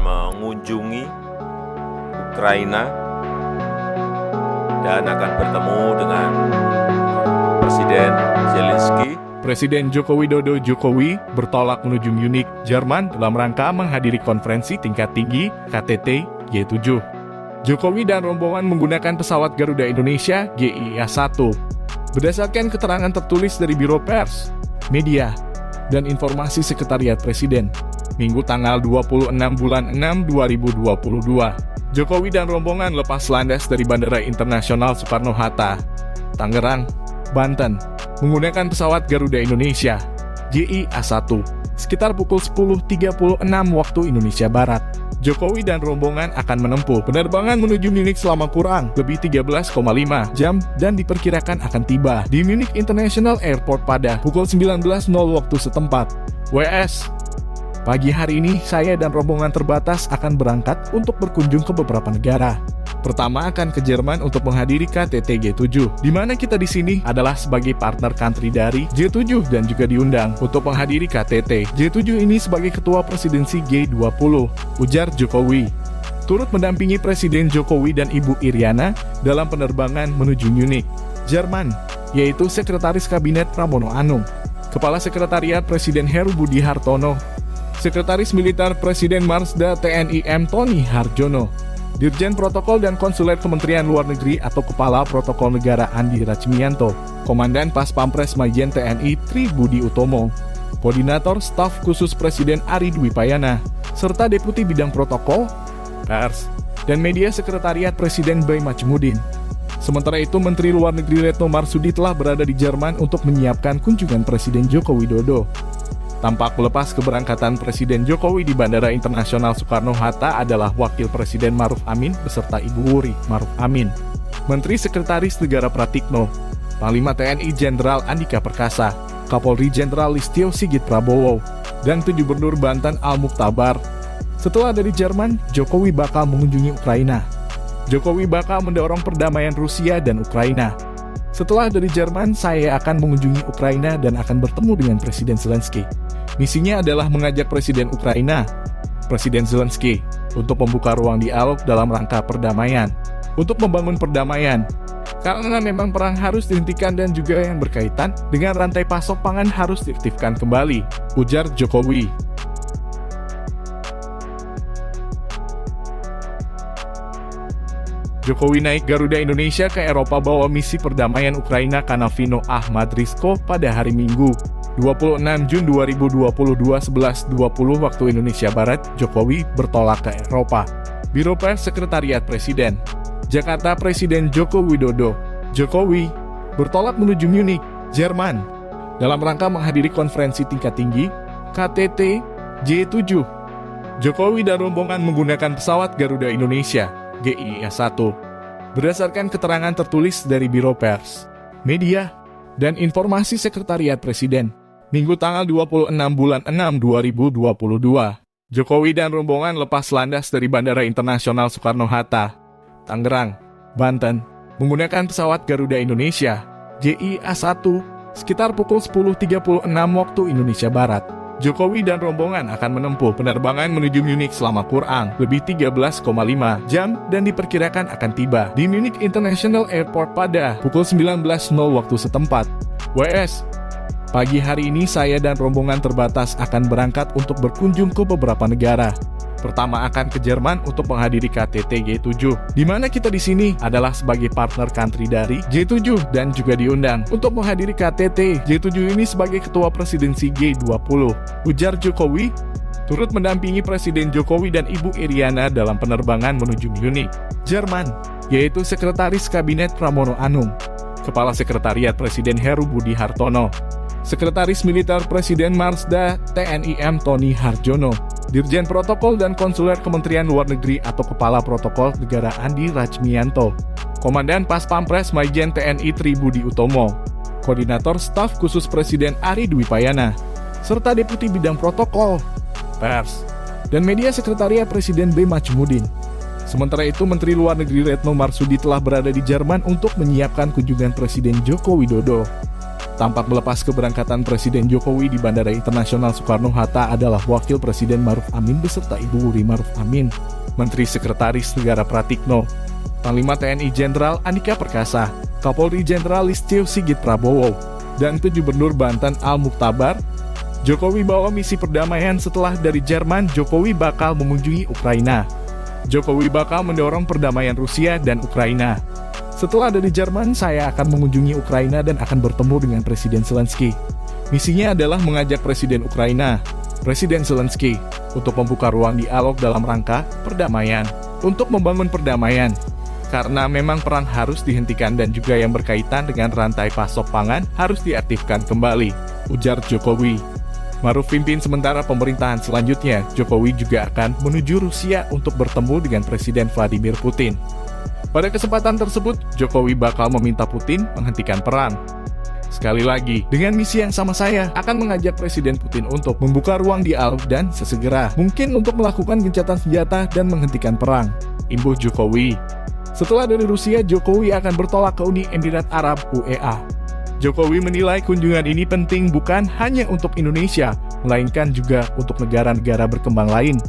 mengunjungi Ukraina dan akan bertemu dengan Presiden Zelensky. Presiden Joko Widodo bertolak menuju Munich, Jerman dalam rangka menghadiri konferensi tingkat tinggi KTT G7. Jokowi dan rombongan menggunakan pesawat Garuda Indonesia GIA-1. Berdasarkan keterangan tertulis dari Biro Pers, Media, dan Informasi Sekretariat Presiden, Minggu tanggal 26 bulan 6 2022, Jokowi dan rombongan lepas landas dari Bandara Internasional Soekarno-Hatta, Tangerang, Banten, menggunakan pesawat Garuda Indonesia GIA-1 sekitar pukul 10.36 waktu Indonesia Barat. Jokowi dan rombongan akan menempuh penerbangan menuju Munich selama kurang lebih 13,5 jam dan diperkirakan akan tiba di Munich International Airport pada pukul 19.00 waktu setempat. WS. Pagi hari ini, saya dan rombongan terbatas akan berangkat untuk berkunjung ke beberapa negara. Pertama akan ke Jerman untuk menghadiri KTT G7, di mana kita di sini adalah sebagai partner country dari G7 dan juga diundang untuk menghadiri KTT G7 ini sebagai ketua presidensi G20, ujar Jokowi. Turut mendampingi Presiden Jokowi dan Ibu Iriana dalam penerbangan menuju Munich, Jerman, yaitu Sekretaris Kabinet Pramono Anung, Kepala Sekretariat Presiden Heru Budi Hartono, Sekretaris Militer Presiden Marsda TNI M. Tony Harjono, Dirjen Protokol dan Konsuler Kementerian Luar Negeri atau Kepala Protokol Negara Andi Rachmianto, Komandan Pas Pampres Majen TNI Tri Budi Utomo, Koordinator Staf Khusus Presiden Ari Dwi Payana, serta Deputi Bidang Protokol, Pers, dan Media Sekretariat Presiden Bay Majmudin. Sementara itu, Menteri Luar Negeri Retno Marsudi telah berada di Jerman untuk menyiapkan kunjungan Presiden Joko Widodo. Tampak melepas keberangkatan Presiden Jokowi di Bandara Internasional Soekarno-Hatta adalah Wakil Presiden Maruf Amin beserta Ibu Wuri Maruf Amin, Menteri Sekretaris Negara Pratikno, Panglima TNI Jenderal Andika Perkasa, Kapolri Jenderal Listio Sigit Prabowo, dan Gubernur Banten Al-Mukhtabar. Setelah dari Jerman, Jokowi bakal mengunjungi Ukraina. Jokowi bakal mendorong perdamaian Rusia dan Ukraina. Setelah dari Jerman, saya akan mengunjungi Ukraina dan akan bertemu dengan Presiden Zelensky. Misinya adalah mengajak Presiden Ukraina, Presiden Zelensky, untuk membuka ruang dialog dalam rangka perdamaian, untuk membangun perdamaian. Karena memang perang harus dihentikan dan juga yang berkaitan dengan rantai pasok pangan harus diaktifkan kembali, ujar Jokowi. Jokowi naik Garuda Indonesia ke Eropa bawa misi perdamaian Ukraina Kanavino Ahmad Rizko pada hari Minggu, 26 Jun 2022 11.20 waktu Indonesia Barat. Jokowi bertolak ke Eropa. Biro Pers Sekretariat Presiden, Jakarta. Presiden Joko Widodo bertolak menuju Munich, Jerman dalam rangka menghadiri konferensi tingkat tinggi KTT G7. Jokowi dan rombongan menggunakan pesawat Garuda Indonesia GIA-1. Berdasarkan keterangan tertulis dari Biro Pers, Media, dan Informasi Sekretariat Presiden, Minggu tanggal 26 bulan 6 2022, Jokowi dan rombongan lepas landas dari Bandara Internasional Soekarno-Hatta, Tangerang, Banten, menggunakan pesawat Garuda Indonesia GIA-1 sekitar pukul 10.36 waktu Indonesia Barat. Jokowi dan rombongan akan menempuh penerbangan menuju Munich selama kurang lebih 13,5 jam dan diperkirakan akan tiba di Munich International Airport pada pukul 19.00 waktu setempat. WS. Pagi hari ini saya dan rombongan terbatas akan berangkat untuk berkunjung ke beberapa negara. Pertama akan ke Jerman untuk menghadiri KTT G7, di mana kita di sini adalah sebagai partner country dari G7 dan juga diundang untuk menghadiri KTT G7 ini sebagai ketua presidensi G20, ujar Jokowi. Turut mendampingi Presiden Jokowi dan Ibu Iriana dalam penerbangan menuju Munich, Jerman, yaitu Sekretaris Kabinet Pramono Anung, Kepala Sekretariat Presiden Heru Budi Hartono, Sekretaris Militer Presiden Marsda TNI M. Tony Harjono, Dirjen Protokol dan Konsuler Kementerian Luar Negeri atau Kepala Protokol Negara Andi Rachmianto, Komandan Pas Pampres Majen TNI Tri Budi Utomo, Koordinator Staf Khusus Presiden Ari Dwi Payana, serta Deputi Bidang Protokol, Pers, dan Media Sekretariat Presiden Bay Majmudin. Sementara itu, Menteri Luar Negeri Retno Marsudi telah berada di Jerman untuk menyiapkan kunjungan Presiden Joko Widodo. Tampak melepas keberangkatan Presiden Jokowi di Bandara Internasional Soekarno-Hatta adalah Wakil Presiden Maruf Amin beserta Ibu Wuri Maruf Amin, Menteri Sekretaris Negara Pratikno, Panglima TNI Jenderal Andika Perkasa, Kapolri Jenderal Listio Sigit Prabowo, dan Gubernur Banten Al-Mukhtabar. Jokowi bawa misi perdamaian. Setelah dari Jerman, Jokowi bakal mengunjungi Ukraina. Jokowi bakal mendorong perdamaian Rusia dan Ukraina. Setelah dari Jerman, saya akan mengunjungi Ukraina dan akan bertemu dengan Presiden Zelensky. Misinya adalah mengajak Presiden Ukraina, Presiden Zelensky, untuk membuka ruang dialog dalam rangka perdamaian, untuk membangun perdamaian. Karena memang perang harus dihentikan dan juga yang berkaitan dengan rantai pasok pangan harus diaktifkan kembali, ujar Jokowi. Maruf pimpin sementara pemerintahan selanjutnya. Jokowi juga akan menuju Rusia untuk bertemu dengan Presiden Vladimir Putin. Pada kesempatan tersebut, Jokowi bakal meminta Putin menghentikan perang. Sekali lagi, dengan misi yang sama saya akan mengajak Presiden Putin untuk membuka ruang dialog dan sesegera mungkin untuk melakukan gencatan senjata dan menghentikan perang, imbuh Jokowi. Setelah dari Rusia, Jokowi akan bertolak ke Uni Emirat Arab (UEA). Jokowi menilai kunjungan ini penting bukan hanya untuk Indonesia, melainkan juga untuk negara-negara berkembang lain.